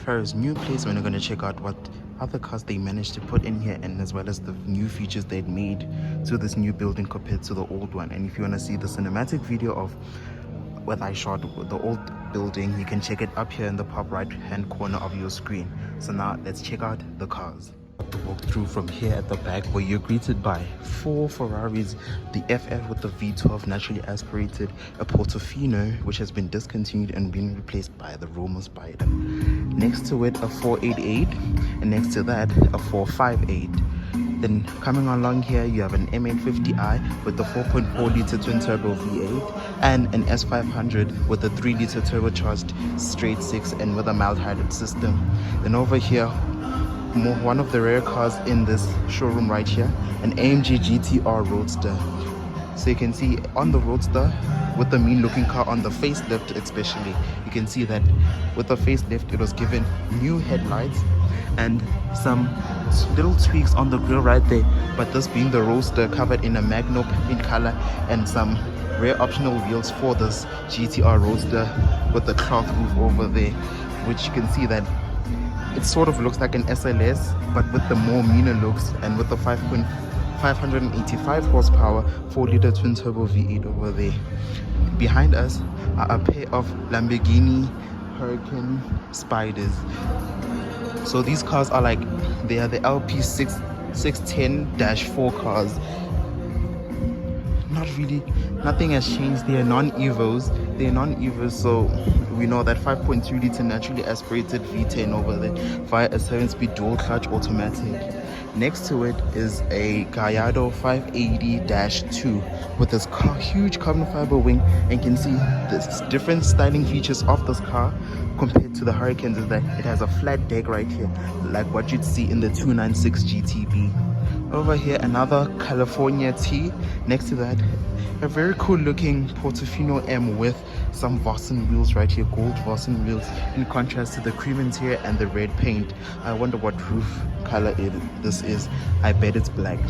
Pharaohs' new place, and we're going to check out what other cars they managed to put in here, and as well as the new features they'd made to this new building compared to the old one. And if you want to see the cinematic video of what I shot the old building, you can check it up here in the top right hand corner of your screen. So now let's check out the cars. To walk through from here at the back, where you're greeted by 4 Ferraris, the FF with the V12 naturally aspirated, a Portofino which has been discontinued and been replaced by the Roma Spider. Next to it a 488, and next to that a 458. Then coming along here you have an M850i with the 4.4 liter twin turbo V8 and an S500 with a 3 liter turbocharged straight 6 and with a mild hybrid system. Then over here, one of the rare cars in this showroom right here, an AMG GTR Roadster. So you can see on the Roadster, with the mean looking car on the facelift especially, you can see that with the facelift it was given new headlights and some little tweaks on the grille right there, but this being the Roadster covered in a magno paint color and some rare optional wheels for this GTR Roadster with the cloth roof over there, which you can see that it sort of looks like an SLS, but with the more meaner looks and with the 585 horsepower 4 liter twin turbo V8 over there. Behind us are a pair of Lamborghini Huracan Spiders. So these cars are like, they are the LP610-4 cars. Not really, nothing has changed. They are non-evos, so we know that 5.2 liter naturally aspirated V10 over there via a 7-speed dual clutch automatic. Next to it is a Gallardo 580-2 with this huge carbon fiber wing, and you can see the different styling features of this car compared to the Huracans is that it has a flat deck right here, like what you'd see in the 296 GTB. Over here another California T. Next to that a very cool looking Portofino M with some Vossen wheels right here, gold Vossen wheels, in contrast to the cream interior and the red paint. I wonder what roof color this is. I bet it's black.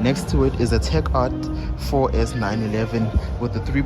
Next to it is a Tech Art 4S 911 with the 3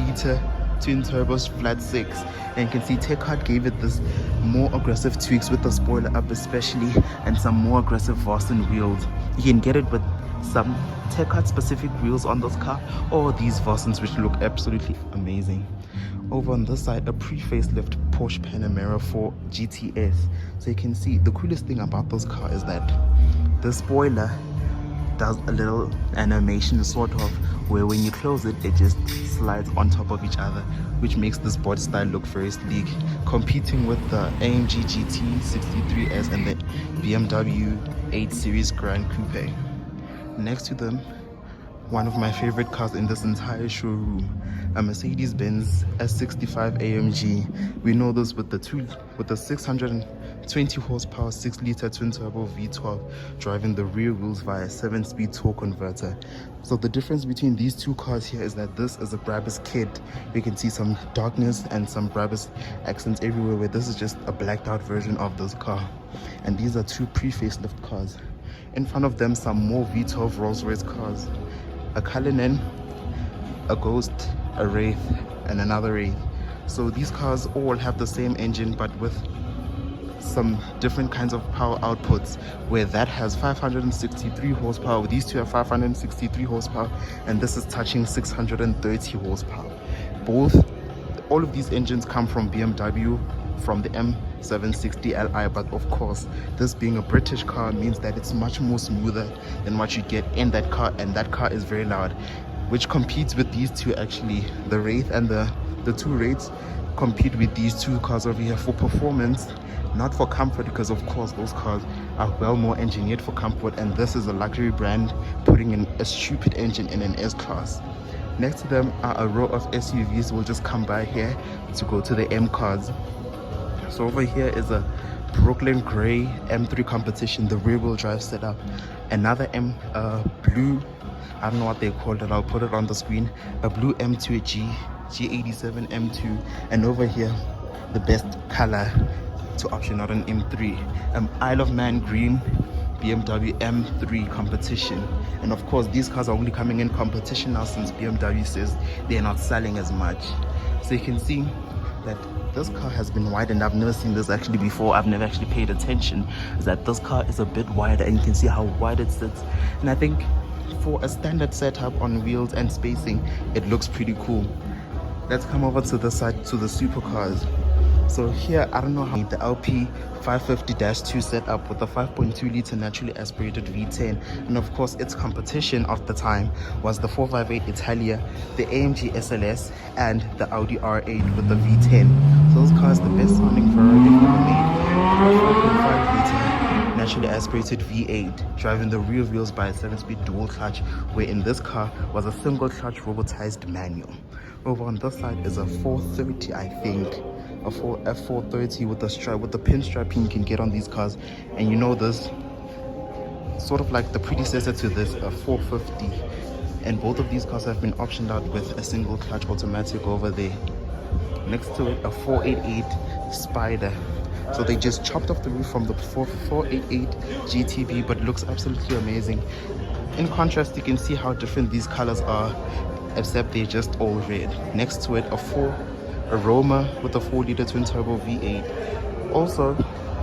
liter twin turbos flat 6, and you can see Tech Art gave it this more aggressive tweaks with the spoiler up especially, and some more aggressive Vossen wheels. You can get it with some Tech Art specific wheels on this car or these Vossens, which look absolutely amazing. Over on this side, a pre-facelift Porsche Panamera 4 GTS. So you can see the coolest thing about this car is that the spoiler does a little animation sort of, where when you close it, it just slides on top of each other, which makes this body style look very sleek, competing with the AMG GT 63S and the BMW 8 Series Grand Coupe. Next to them, one of my favorite cars in this entire showroom, a Mercedes-Benz S65 AMG. We know this with the 620 horsepower 6 liter twin turbo V12 driving the rear wheels via 7-speed torque converter. So the difference between these two cars here is that this is a Brabus kit. You can see some darkness and some Brabus accents everywhere, where this is just a blacked out version of this car. And these are two pre-facelift cars. In front of them, some more V12 Rolls-Royce cars, a Cullinan, a Ghost, a Wraith, and another Wraith. So these cars all have the same engine, but with some different kinds of power outputs, where that has 563 horsepower, these two have 563 horsepower, and this is touching 630 horsepower. All of these engines come from BMW, from the M760Li, but of course this being a British car means that it's much more smoother than what you get in that car, and that car is very loud, which competes with these two actually. The Wraith and the two Wraiths compete with these two cars over here for performance, not for comfort, because of course those cars are well more engineered for comfort, and this is a luxury brand putting in a stupid engine in an S-Class. Next to them are a row of SUVs. We'll just come by here to go to the M cars. So over here is a Brooklyn Grey M3 competition, the rear wheel drive setup. Another blue, I don't know what they called it, I'll put it on the screen, a blue M2 G87 M2. And over here, the best color to option out an M3, Isle of Man green BMW M3 competition. And of course these cars are only coming in competition now since BMW says they're not selling as much. So you can see that this car has been widened. I've never seen this actually before. I've never actually paid attention. Is that this car is a bit wider, and you can see how wide it sits. And I think for a standard setup on wheels and spacing, it looks pretty cool. Let's come over to the side to the supercars. So here, I don't know how the LP 550-2 setup with the 5.2 liter naturally aspirated V10, and of course its competition of the time was the 458 Italia, the AMG SLS, and the Audi R8 with the V10. So those cars, the best sounding Ferrari they've ever made. 4.5 liter naturally aspirated V8, driving the rear wheels by a 7-speed dual clutch, where in this car was a single clutch robotized manual. Over on this side is a 430, I think, a F430 with the stripe, with the pinstriping you can get on these cars. And you know this, sort of like the predecessor to this, a 450. And both of these cars have been optioned out with a single clutch automatic over there. Next to it, a 488 Spider. So they just chopped off the roof from the 488 GTB, but it looks absolutely amazing. In contrast, you can see how different these colors are, except they're just all red. Next to it, a Roma with a 4-liter twin-turbo V8. Also,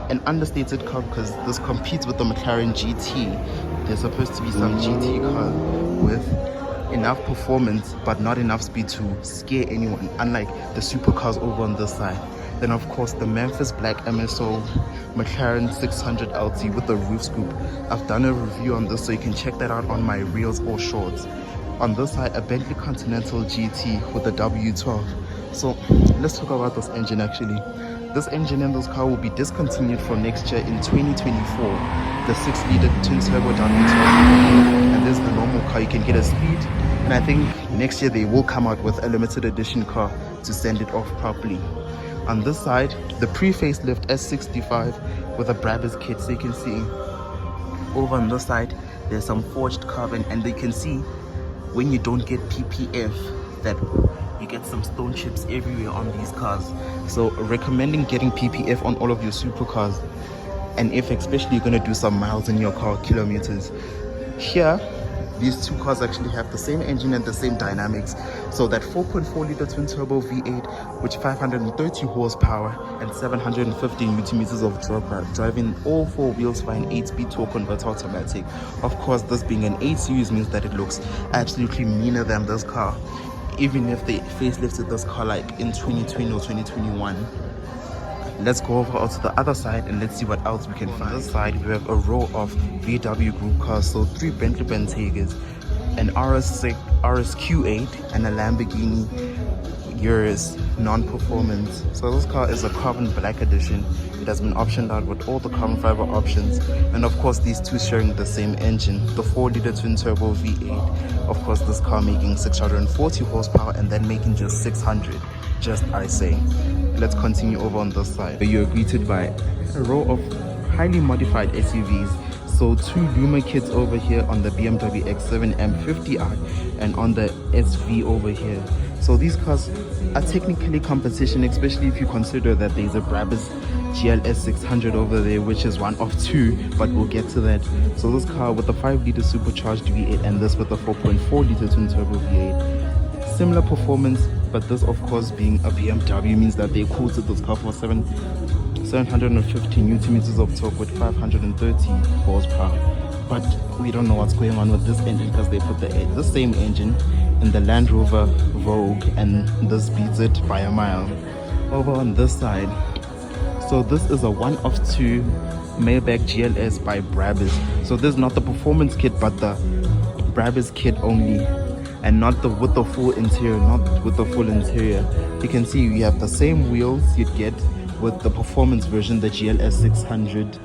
an understated car because this competes with the McLaren GT. There's supposed to be some GT car with enough performance but not enough speed to scare anyone, unlike the supercars over on this side. Then of course the Memphis Black MSO McLaren 600 LT with the roof scoop. I've done a review on this, so you can check that out on my reels or shorts. On this side, a Bentley Continental GT with the W12. So let's talk about this engine actually. This engine in this car will be discontinued from next year in 2024. The 6-liter twin-turbo W12. And there's the normal car. You can get a speed. And I think next year they will come out with a limited edition car to send it off properly. On this side, the pre-facelift S65 with a Brabus kit. So you can see over on this side, there's some forged carbon, and you can see when you don't get PPF that you get some stone chips everywhere on these cars. So recommending getting PPF on all of your supercars, and if especially you're going to do some miles in your car, kilometers. Here these two cars actually have the same engine and the same dynamics. So that 4.4 liter twin turbo V8 with 530 horsepower and 750 newton meters of torque, driving all four wheels by an 8-speed torque converter automatic. Of course, this being an 8 series means that it looks absolutely meaner than this car, even if they facelifted this car like in 2020 or 2021. Let's go over to the other side and let's see what else we can find. On this side, we have a row of VW group cars. So 3 Bentley Bentegas, an RSQ8, and a Lamborghini Urus non-performance. So this car is a carbon black edition. It has been optioned out with all the carbon fiber options, and of course these two sharing the same engine, the 4-liter twin turbo V8. Of course this car making 640 horsepower and then making just 600, just I say. Let's continue over on this side. You're greeted by a row of highly modified SUVs. So 2 Luma kits over here on the BMW X7 M50i and on the SV over here. So these cars are technically competition, especially if you consider that there's a Brabus GLS 600 over there, which is one of 2, but we'll get to that. So this car with a 5-liter supercharged V8 and this with a 4.4-liter twin turbo V8. Similar performance, but this of course being a BMW means that they quoted this car for 750 newton meters of torque with 530 horsepower. But we don't know what's going on with this engine because they put the same engine in the Land Rover Vogue, and this beats it by a mile. Over on this side, so this is a 1 of 2 Maybach GLS by Brabus. So this is not the performance kit but the Brabus kit only, and not with the full interior, You can see we have the same wheels you'd get with the performance version, the GLS 600.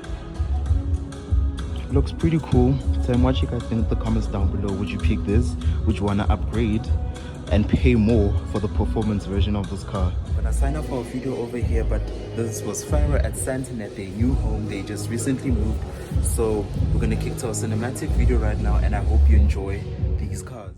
Looks pretty cool. Tell me what you guys think in the comments down below. Would you pick this? Would you want to upgrade and pay more for the performance version of this car? But I signed up for a video over here, but this was Pharaohs at Santon at their new home. They just recently moved, so we're gonna kick to a cinematic video right now, and I hope you enjoy these cars.